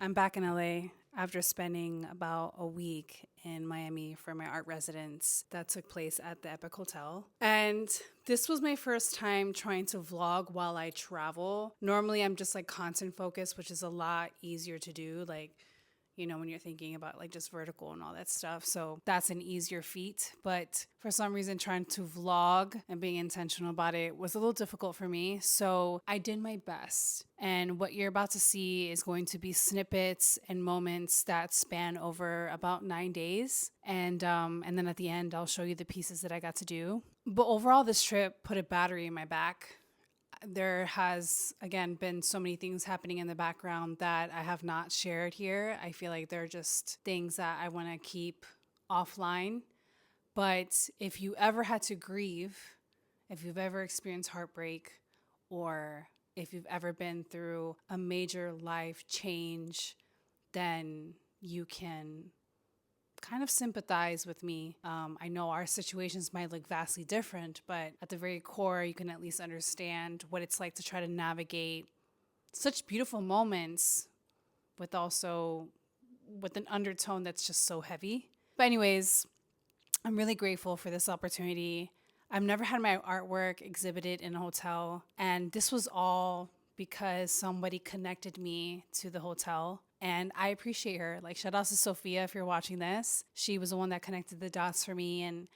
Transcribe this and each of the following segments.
I'm back in LA after spending about a week in Miami for my art residence that took place at the Epic Hotel. And this was my first time trying to vlog while I travel. Normally, I'm just like content focused, which is a lot easier to do. Like, you know, when you're thinking about like just vertical and all that stuff. So that's an easier feat. But for some reason, trying to vlog and being intentional about it was a little difficult for me. So I did my best. And what you're about to see is going to be snippets and moments that span over about 9 days. And then at the end, I'll show you the pieces that I got to do. But overall, this trip put a battery in my back. There has, again, been so many things happening in the background that I have not shared here. I feel like they're just things that I want to keep offline. But if you ever had to grieve, if you've ever experienced heartbreak, or if you've ever been through a major life change, then you can kind of sympathize with me. I know our situations might look vastly different, but at the very core, you can at least understand what it's like to try to navigate such beautiful moments with also with an undertone that's just so heavy. But anyways, I'm really grateful for this opportunity. I've never had my artwork exhibited in a hotel, and this was all because somebody connected me to the hotel. And I appreciate her. Like, shout out to Sophia if you're watching this. She was the one that connected the dots for me, and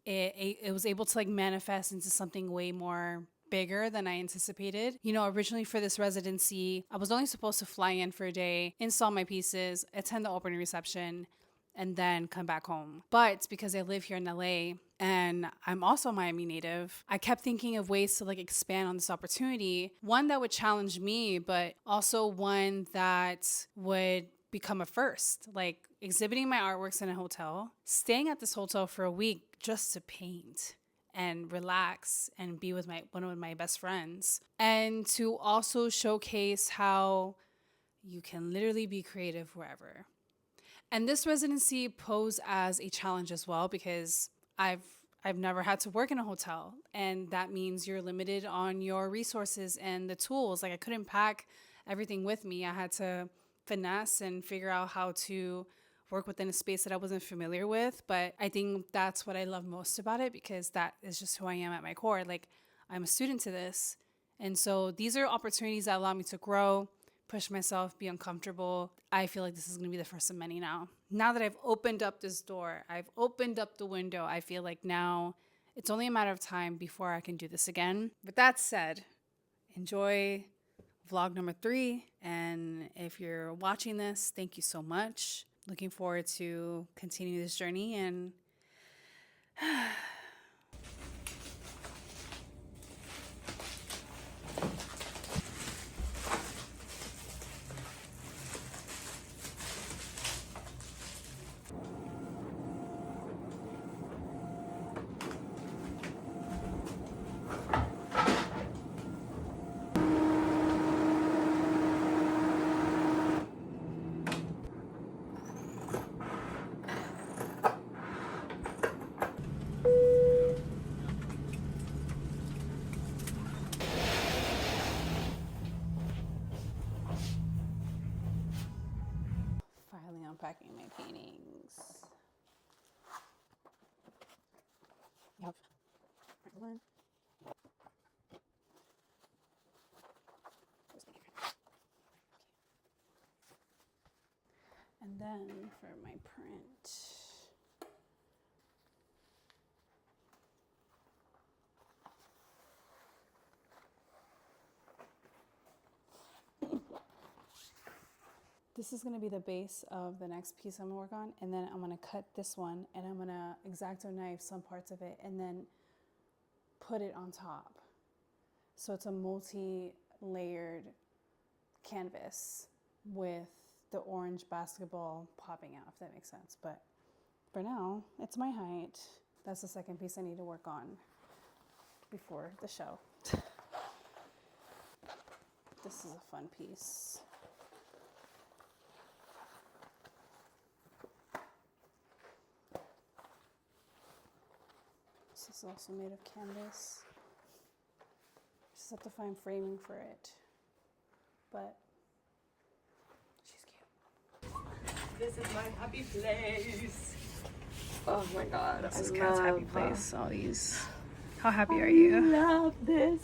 it was able to like manifest into something way more bigger than I anticipated. You know, originally for this residency, I was only supposed to fly in for a day, install my pieces, attend the opening reception, and then come back home. But because I live here in LA and I'm also a Miami native, I kept thinking of ways to like expand on this opportunity. One that would challenge me, but also one that would become a first, like exhibiting my artworks in a hotel, staying at this hotel for a week just to paint and relax and be with one of my best friends, and to also showcase how you can literally be creative wherever. And this residency posed as a challenge as well because I've never had to work in a hotel, and that means you're limited on your resources and the tools. Like, I couldn't pack everything with me. I had to finesse and figure out how to work within a space that I wasn't familiar with. But I think that's what I love most about it, because that is just who I am at my core. Like, I'm a student to this. And so these are opportunities that allow me to grow, push myself, be uncomfortable. I feel like this is going to be the first of many now. Now that I've opened up this door, I've opened up the window, I feel like now it's only a matter of time before I can do this again. With that said, enjoy vlog number 3. And if you're watching this, thank you so much. Looking forward to continuing this journey, and finally unpacking my paintings. Yep. One. And then for my print, this is going to be the base of the next piece I'm going to work on. And then I'm going to cut this one, and I'm going to X-Acto knife some parts of it and then put it on top. So it's a multi-layered canvas with the orange basketball popping out, if that makes sense. But for now, it's my height. That's the second piece I need to work on before the show. This is a fun piece. This is also made of canvas. Just have to find framing for it. But she's cute. This is my happy place. Oh my god. This is Kat's happy place. All these. How happy are you? I love this.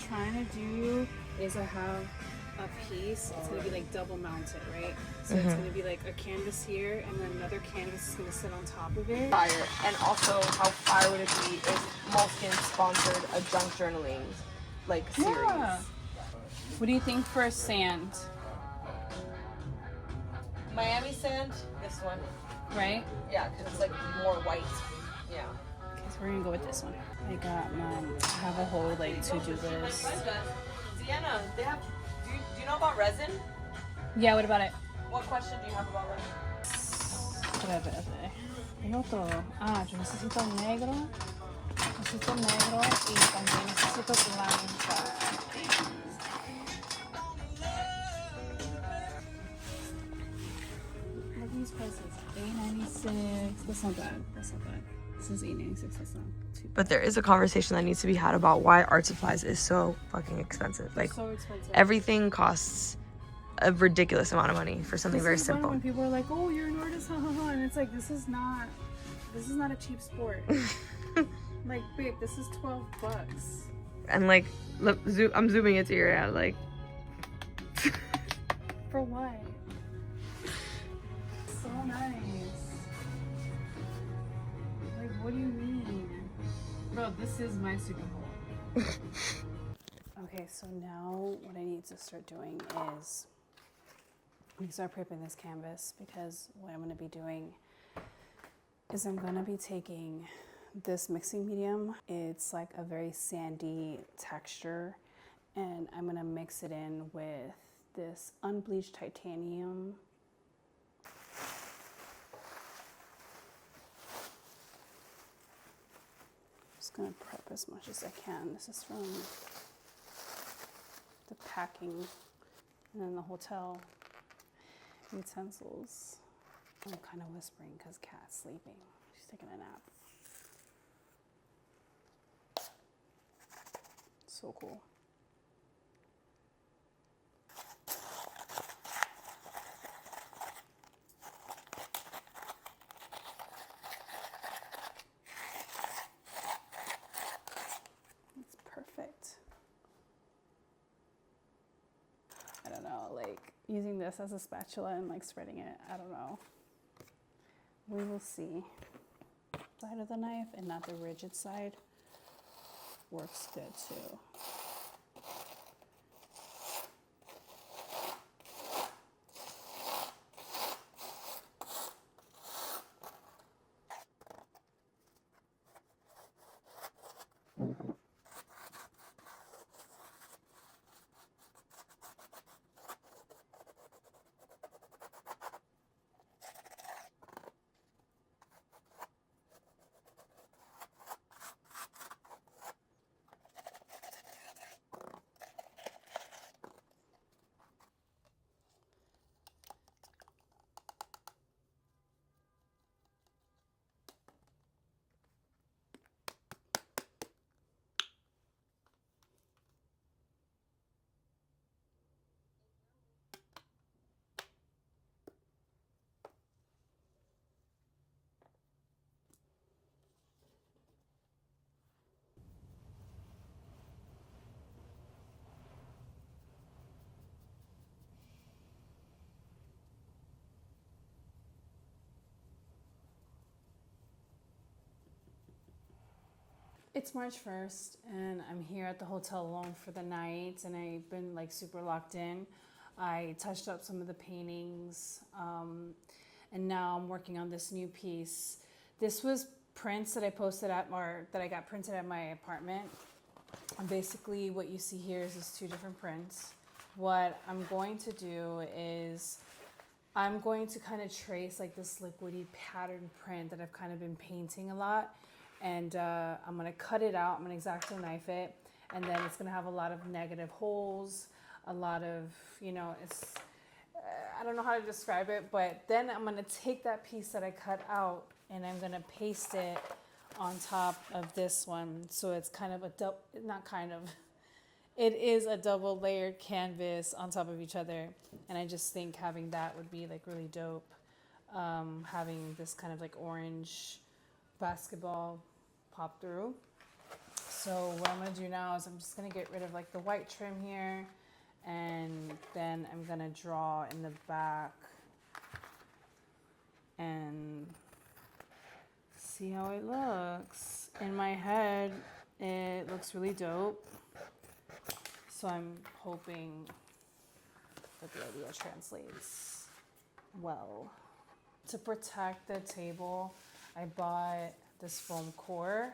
Trying to do is I have a piece. It's gonna be like double mounted, right? So it's gonna be like a canvas here, and then another canvas is gonna sit on top of it. Fire. And also, how fire would it be if Moleskine sponsored a junk journaling like series? Yeah. What do you think for sand? Miami sand. This one. Right? Yeah, because it's like more white. Yeah. Okay, so we're gonna go with this one. I got I have a whole like to-do list. Deanna, they have. Do you know about resin? Yeah, what about it? What question do you have about resin? Espérate. Tengo todo. Yo necesito negro. Necesito negro y también necesito blanca. Look at these prices. $8.96. That's not bad. This is $8.96. That's not too bad. But there is a conversation that needs to be had about why art supplies is so fucking expensive. Like, So expensive. everything costs a ridiculous amount of money for something very simple. When people are like, "Oh, you're an artist," and it's like, this is not a cheap sport. Like, babe, this is $12. And like, look, I'm zooming into your ad. Like, For what? So nice. Like, what do you mean? Bro, this is my Super Bowl. Okay, so now what I need to start doing is I'm gonna start prepping this canvas, because what I'm gonna be doing is I'm gonna be taking this mixing medium. It's like a very sandy texture, and I'm gonna mix it in with this unbleached titanium. Just gonna prep as much as I can. This is from the packing and then the hotel utensils. I'm kind of whispering because Kat's sleeping. She's taking a nap. So cool. It's perfect. I don't know, like using this as a spatula and like spreading it, I don't know. We will see. Side of the knife and not the rigid side works good too. It's March 1st and I'm here at the hotel alone for the night, and I've been like super locked in. I touched up some of the paintings, and now I'm working on this new piece. This was prints that I posted at, or that I got printed at my apartment. And basically what you see here is two different prints. What I'm going to do is I'm going to kind of trace like this liquidy pattern print that I've kind of been painting a lot. And I'm gonna cut it out, I'm gonna X-Acto knife it, and then it's gonna have a lot of negative holes, a lot of, you know, it's, I don't know how to describe it, but then I'm gonna take that piece that I cut out and I'm gonna paste it on top of this one. So it's kind of a, not kind of, it is a double layered canvas on top of each other. And I just think having that would be like really dope. Having this kind of like orange basketball pop through. So what I'm gonna do now is I'm just gonna get rid of like the white trim here, and then I'm gonna draw in the back and see how it looks. In my head, it looks really dope. So I'm hoping that the idea translates well. To protect the table, I bought this foam core.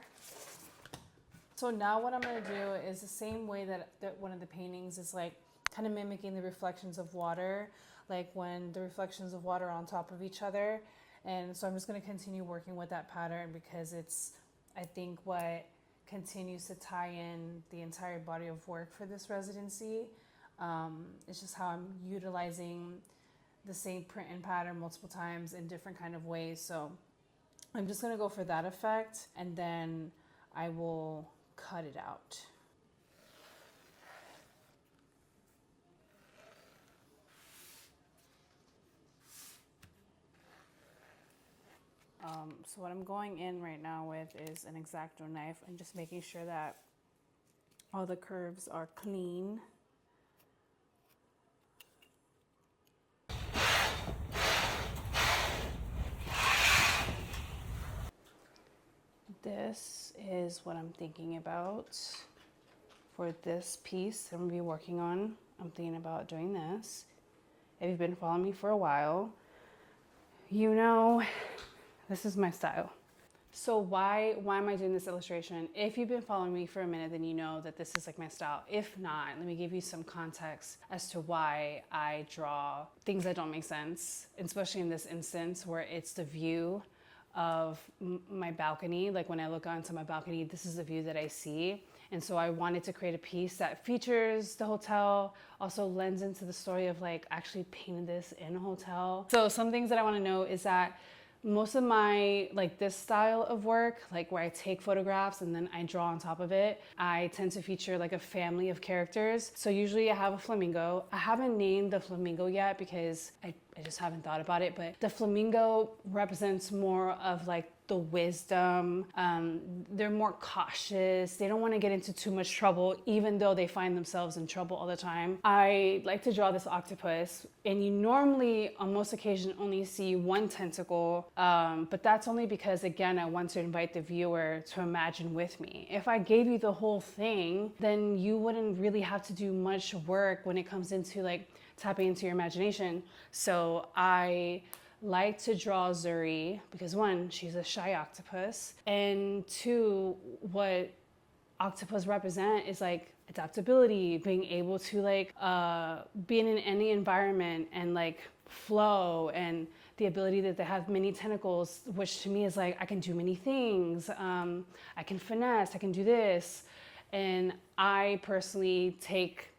So now what I'm gonna do is the same way that one of the paintings is like kind of mimicking the reflections of water, like when the reflections of water are on top of each other. And so I'm just gonna continue working with that pattern because it's, I think, what continues to tie in the entire body of work for this residency. It's just how I'm utilizing the same print and pattern multiple times in different kind of ways. So I'm just gonna go for that effect, and then I will cut it out. So what I'm going in right now with is an X-Acto knife and just making sure that all the curves are clean. This is what I'm thinking about for this piece I'm gonna be working on. I'm thinking about doing this. If you've been following me for a while, you know this is my style. So why am I doing this illustration? If you've been following me for a minute, then you know that this is like my style. If not, let me give you some context as to why I draw things that don't make sense, especially in this instance where it's the view of my balcony. Like when I look onto my balcony, this is the view that I see. And so I wanted to create a piece that features the hotel, also lends into the story of like actually painting this in a hotel. So some things that I want to know is that most of my, like this style of work, like where I take photographs and then I draw on top of it, I tend to feature like a family of characters. So usually I have a flamingo. I haven't named the flamingo yet because I just haven't thought about it, but the flamingo represents more of like the wisdom. They're more cautious. They don't want to get into too much trouble, even though they find themselves in trouble all the time. I like to draw this octopus, and you normally, on most occasions, only see one tentacle, but that's only because, again, I want to invite the viewer to imagine with me. If I gave you the whole thing, then you wouldn't really have to do much work when it comes into like tapping into your imagination. So I like to draw Zuri because one, she's a shy octopus, and two, what octopus represent is like adaptability, being able to like be in any environment and like flow, and the ability that they have many tentacles, which to me is like I can do many things. I can finesse, I can do this. And I personally take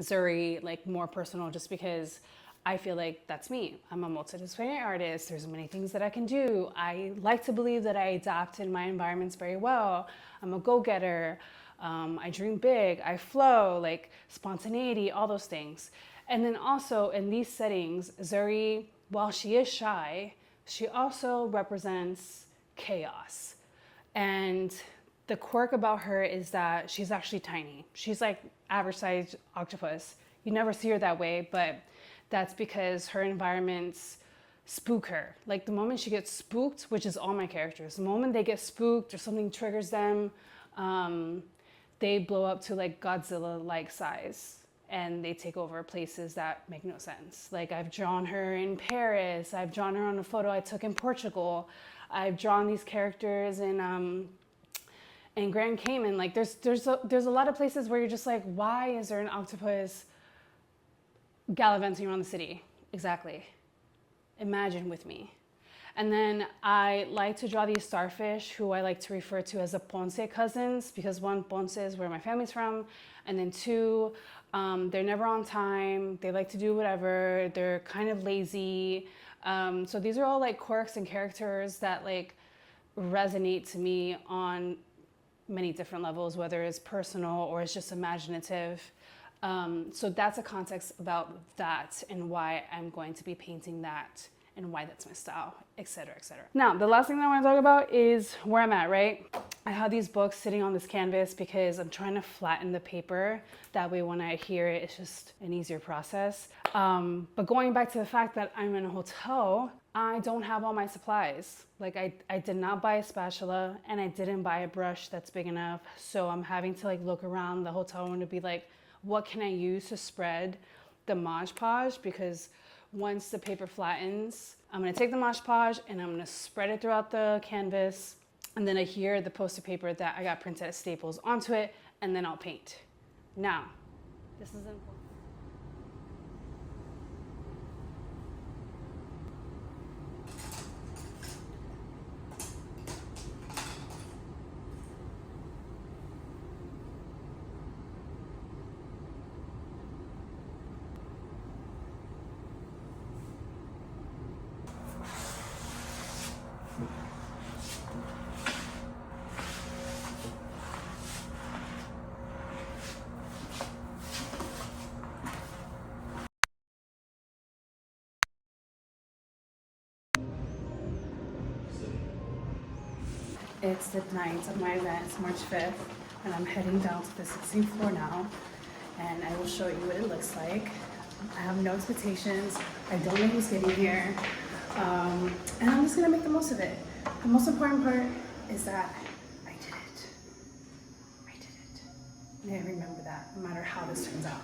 Zuri like more personal just because I feel like that's me. I'm a multidisciplinary artist. There's many things that I can do. I like to believe that I adapt in my environments very well. I'm a go-getter. I dream big. I flow, like spontaneity, all those things. And then also in these settings, Zuri, while she is shy, she also represents chaos. And the quirk about her is that she's actually tiny. She's like average sized octopus. You never see her that way, but that's because her environments spook her. Like the moment she gets spooked, which is all my characters, the moment they get spooked or something triggers them, they blow up to like Godzilla-like size, and they take over places that make no sense. Like I've drawn her in Paris, I've drawn her on a photo I took in Portugal, I've drawn these characters in Grand Cayman. Like there's a lot of places where you're just like, why is there an octopus gallivanting around the city? Exactly. Imagine with me. And then I like to draw these starfish, who I like to refer to as the Ponce cousins, because one, Ponce is where my family's from, and then two, they're never on time, they like to do whatever, they're kind of lazy. So these are all like quirks and characters that like resonate to me on many different levels, whether it's personal or it's just imaginative. So that's a context about that and why I'm going to be painting that and why that's my style, etc., etc. Now, the last thing that I want to talk about is where I'm at, right? I have these books sitting on this canvas because I'm trying to flatten the paper. That way when I adhere it, it's just an easier process. But going back to the fact that I'm in a hotel, I don't have all my supplies. Like I did not buy a spatula and I didn't buy a brush that's big enough. So I'm having to like look around the hotel room to be like, what can I use to spread the Mod Podge? Because once the paper flattens, I'm gonna take the Mod Podge and I'm gonna spread it throughout the canvas and then adhere the poster paper that I got printed at Staples onto it, and then I'll paint. Now, this is important. It's the night of my event, it's March 5th, and I'm heading down to the 16th floor now, and I will show you what it looks like. I have no expectations, I don't know who's getting here, and I'm just gonna make the most of it. The most important part is that I did it. I did it. And I remember that, no matter how this turns out.